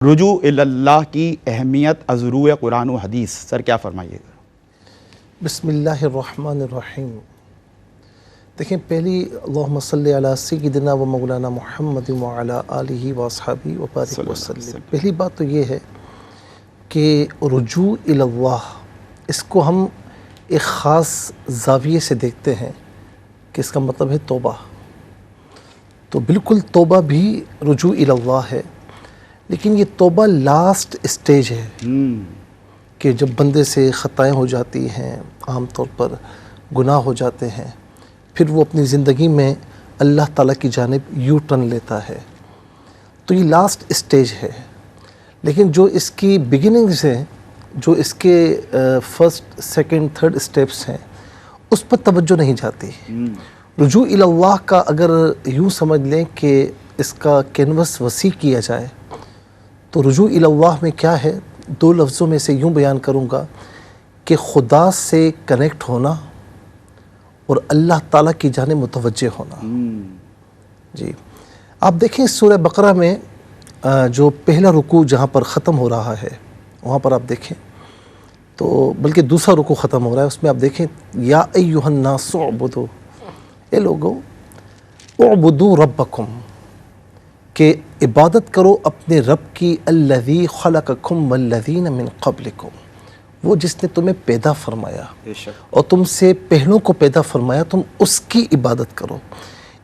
رجوع اللہ کی اہمیت از روئے قرآن و حدیث، سر کیا فرمائیے گا؟ بسم اللہ الرحمن الرحیم۔ دیکھیں پہلی اللہم صلی علی سیدنا و مولانا محمد وعلی آلہ و اصحابہ و بارک وسلم۔ پہلی بات تو یہ ہے کہ رجوع اللہ، اس کو ہم ایک خاص زاویے سے دیکھتے ہیں کہ اس کا مطلب ہے توبہ۔ تو بالکل توبہ بھی رجوع اللہ ہے، لیکن یہ توبہ لاسٹ اسٹیج ہے کہ جب بندے سے خطائیں ہو جاتی ہیں، عام طور پر گناہ ہو جاتے ہیں، پھر وہ اپنی زندگی میں اللہ تعالیٰ کی جانب یو ٹرن لیتا ہے، تو یہ لاسٹ اسٹیج ہے۔ لیکن جو اس کی بگننگز ہیں، جو اس کے فرسٹ سیکنڈ تھرڈ اسٹیپس ہیں، اس پر توجہ نہیں جاتی۔ رجوع اللہ کا اگر یوں سمجھ لیں کہ اس کا کینوس وسیع کیا جائے تو رجوع اللہ میں کیا ہے، دو لفظوں میں سے یوں بیان کروں گا کہ خدا سے کنیکٹ ہونا اور اللہ تعالیٰ کی جانب متوجہ ہونا۔ جی آپ دیکھیں سورہ بقرہ میں جو پہلا رکوع جہاں پر ختم ہو رہا ہے، وہاں پر آپ دیکھیں تو بلکہ دوسرا رکوع ختم ہو رہا ہے، اس میں آپ دیکھیں یا ایھا الناس اعبدوا، اے لوگو اعبدوا ربکم، کہ عبادت کرو اپنے رب کی، الذی خلقکم والذین من قبلکم، وہ جس نے تمہیں پیدا فرمایا اور تم سے پہلوں کو پیدا فرمایا، تم اس کی عبادت کرو۔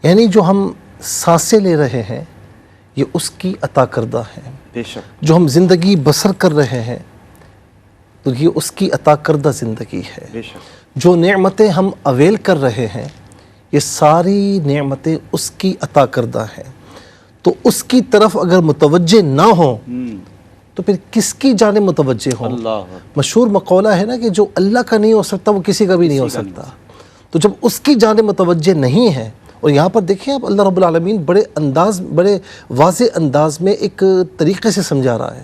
یعنی جو ہم سانسیں لے رہے ہیں یہ اس کی عطا کردہ ہیں، جو ہم زندگی بسر کر رہے ہیں تو یہ اس کی عطا کردہ زندگی ہے، جو نعمتیں ہم اویل کر رہے ہیں یہ ساری نعمتیں اس کی عطا کردہ ہیں۔ تو اس کی طرف اگر متوجہ نہ ہوں تو پھر کس کی جانب متوجہ ہوں؟ مشہور مقولہ ہے نا کہ جو اللہ کا نہیں ہو سکتا وہ کسی کا بھی نہیں ہو سکتا۔ تو جب اس کی جانب متوجہ نہیں ہے، اور یہاں پر دیکھیں آپ اللہ رب العالمین بڑے واضح انداز میں ایک طریقے سے سمجھا رہا ہے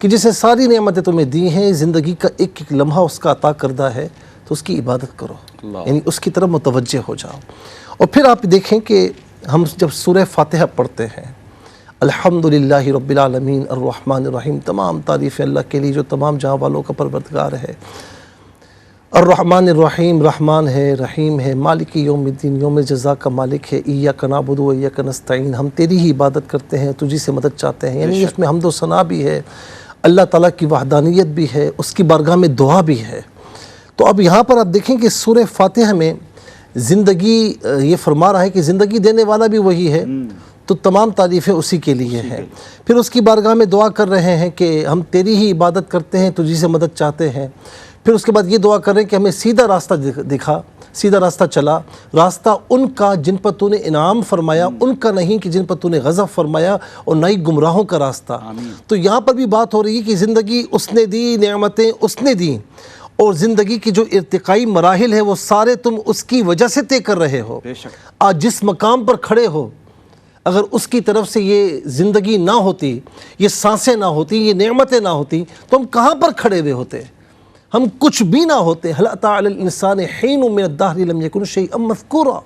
کہ جسے ساری نعمتیں تمہیں دی ہیں، زندگی کا ایک ایک لمحہ اس کا عطا کردہ ہے، تو اس کی عبادت کرو، یعنی اس کی طرف متوجہ ہو جاؤ۔ اور پھر آپ دیکھیں کہ ہم جب سورہ فاتحہ پڑھتے ہیں، الحمدللہ رب العالمین الرحمن الرحیم، تمام تعریف اللہ کے لیے جو تمام جہاں والوں کا پروردگار ہے، الرحمن الرحیم، رحمان ہے، رحیم ہے، مالک یوم الدین، یوم جزا کا مالک ہے، ایاک نعبد و ایاک نستعین، ہم تیری ہی عبادت کرتے ہیں، تجھی سے مدد چاہتے ہیں۔ یعنی اس میں حمد و ثنا بھی ہے، اللہ تعالیٰ کی وحدانیت بھی ہے، اس کی بارگاہ میں دعا بھی ہے۔ تو اب یہاں پر آپ دیکھیں کہ سورہ فاتحہ میں زندگی یہ فرما رہا ہے کہ زندگی دینے والا بھی وہی ہے، تو تمام تعریفیں اسی کے لیے ہیں۔ پھر اس کی بارگاہ میں دعا کر رہے ہیں کہ ہم تیری ہی عبادت کرتے ہیں، تجھی سے مدد چاہتے ہیں۔ پھر اس کے بعد یہ دعا کر رہے ہیں کہ ہمیں سیدھا راستہ دکھا، سیدھا راستہ چلا، راستہ ان کا جن پر تو نے انعام فرمایا، ان کا نہیں کہ جن پر تو نے غضب فرمایا، اور نہ ہی گمراہوں کا راستہ۔ تو یہاں پر بھی بات ہو رہی ہے کہ زندگی اس نے دی، نعمتیں اس نے دیں، اور زندگی کی جو ارتقائی مراحل ہے وہ سارے تم اس کی وجہ سے طے کر رہے ہو۔ آج جس مقام پر کھڑے ہو، اگر اس کی طرف سے یہ زندگی نہ ہوتی، یہ سانسیں نہ ہوتی، یہ نعمتیں نہ ہوتی، تو ہم کہاں پر کھڑے ہوئے ہوتے؟ ہم کچھ بھی نہ ہوتے۔ هل أتى على الإنسان حين من الدهر لم يكن شيئا مذكورا،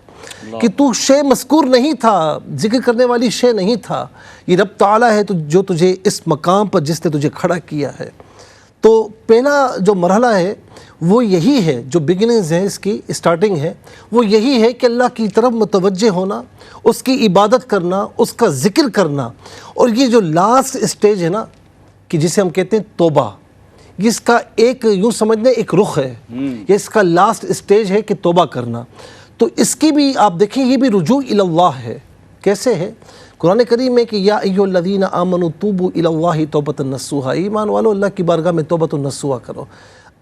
کہ تو شے مذکور نہیں تھا، ذکر کرنے والی شے نہیں تھا۔ یہ رب تعالیٰ ہے جو تجھے اس مقام پر جس نے تجھے کھڑا کیا ہے۔ تو پہلا جو مرحلہ ہے وہ یہی ہے، جو بگننگز ہے، اس کی اسٹارٹنگ ہے، وہ یہی ہے کہ اللہ کی طرف متوجہ ہونا، اس کی عبادت کرنا، اس کا ذکر کرنا۔ اور یہ جو لاسٹ اسٹیج ہے نا کہ جسے ہم کہتے ہیں توبہ، اس کا ایک یوں سمجھنے ایک رخ ہے، یہ اس کا لاسٹ اسٹیج ہے کہ توبہ کرنا۔ تو اس کی بھی آپ دیکھیں یہ بھی رجوع اللہ ہے۔ کیسے ہے؟ قرآن کریم میں کہ یا ایھا الذین آمنوا توبوا الی اللہ توبۃ نصوحا، ایمان والو اللہ کی بارگاہ میں توبۃ نصوحا کرو۔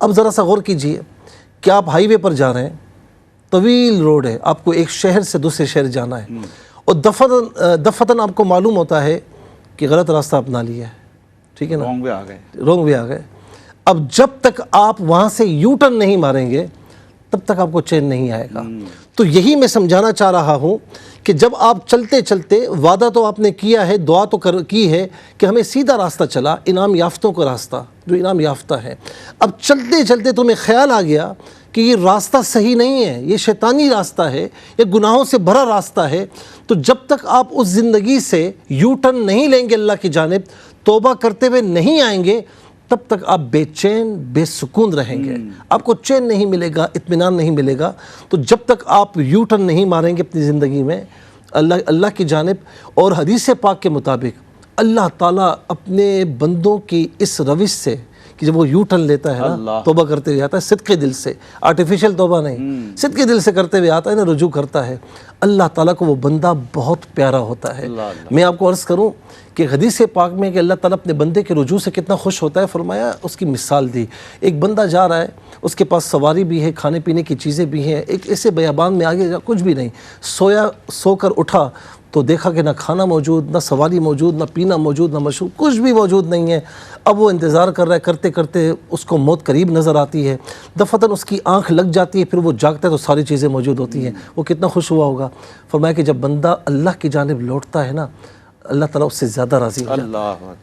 اب ذرا سا غور کیجئے کہ آپ ہائی وے پر جا رہے ہیں، طویل روڈ ہے، آپ کو ایک شہر سے دوسرے شہر جانا ہے، اور دفعتاً آپ کو معلوم ہوتا ہے کہ غلط راستہ اپنا لیا ہے، ٹھیک ہے نا، رونگ وے آ گئے۔ اب جب تک آپ وہاں سے یو ٹرن نہیں ماریں گے تب تک آپ کو چین نہیں آئے گا۔ تو یہی میں سمجھانا چاہ رہا ہوں کہ جب آپ چلتے چلتے، وعدہ تو آپ نے کیا ہے، دعا تو کی ہے کہ ہمیں سیدھا راستہ چلا، انعام یافتوں کا راستہ، جو انعام یافتہ ہے۔ اب چلتے چلتے تمہیں خیال آ گیا کہ یہ راستہ صحیح نہیں ہے، یہ شیطانی راستہ ہے، یہ گناہوں سے بھرا راستہ ہے، تو جب تک آپ اس زندگی سے یو ٹرن نہیں لیں گے اللہ کی جانب، توبہ کرتے ہوئے نہیں آئیں گے تب تک آپ بے چین بے سکون رہیں گے، آپ کو چین نہیں ملے گا، اطمینان نہیں ملے گا۔ تو جب تک آپ یو ٹرن نہیں ماریں گے اپنی زندگی میں اللہ کی جانب، اور حدیث پاک کے مطابق اللہ تعالیٰ اپنے بندوں کی اس روش سے کہ جب وہ یو ٹرن لیتا ہے نا، توبہ کرتے ہوئے آتا ہے صدقے دل سے، آرٹیفیشل توبہ نہیں، صدقے دل سے کرتے ہوئے آتا ہے نا، رجوع کرتا ہے، اللہ تعالیٰ کو وہ بندہ بہت پیارا ہوتا ہے۔ میں آپ کو عرض کروں کہ حدیث پاک میں کہ اللہ تعالیٰ اپنے بندے کے رجوع سے کتنا خوش ہوتا ہے، فرمایا اس کی مثال دی، ایک بندہ جا رہا ہے، اس کے پاس سواری بھی ہے، کھانے پینے کی چیزیں بھی ہیں، ایک ایسے بیابان میں آگے کچھ بھی نہیں، سو کر اٹھا تو دیکھا کہ نہ کھانا موجود، نہ سواری موجود، نہ پینا موجود، نہ مشروب، کچھ بھی موجود نہیں ہے۔ اب وہ انتظار کر رہا ہے، کرتے کرتے اس کو موت قریب نظر آتی ہے، دفعتاً اس کی آنکھ لگ جاتی ہے، پھر وہ جاگتا ہے تو ساری چیزیں موجود ہوتی ہیں، وہ کتنا خوش ہوا ہوگا۔ فرمایا کہ جب بندہ اللہ کی جانب لوٹتا ہے نا، اللہ تعالیٰ اس سے زیادہ راضی ہو جاتا ہے۔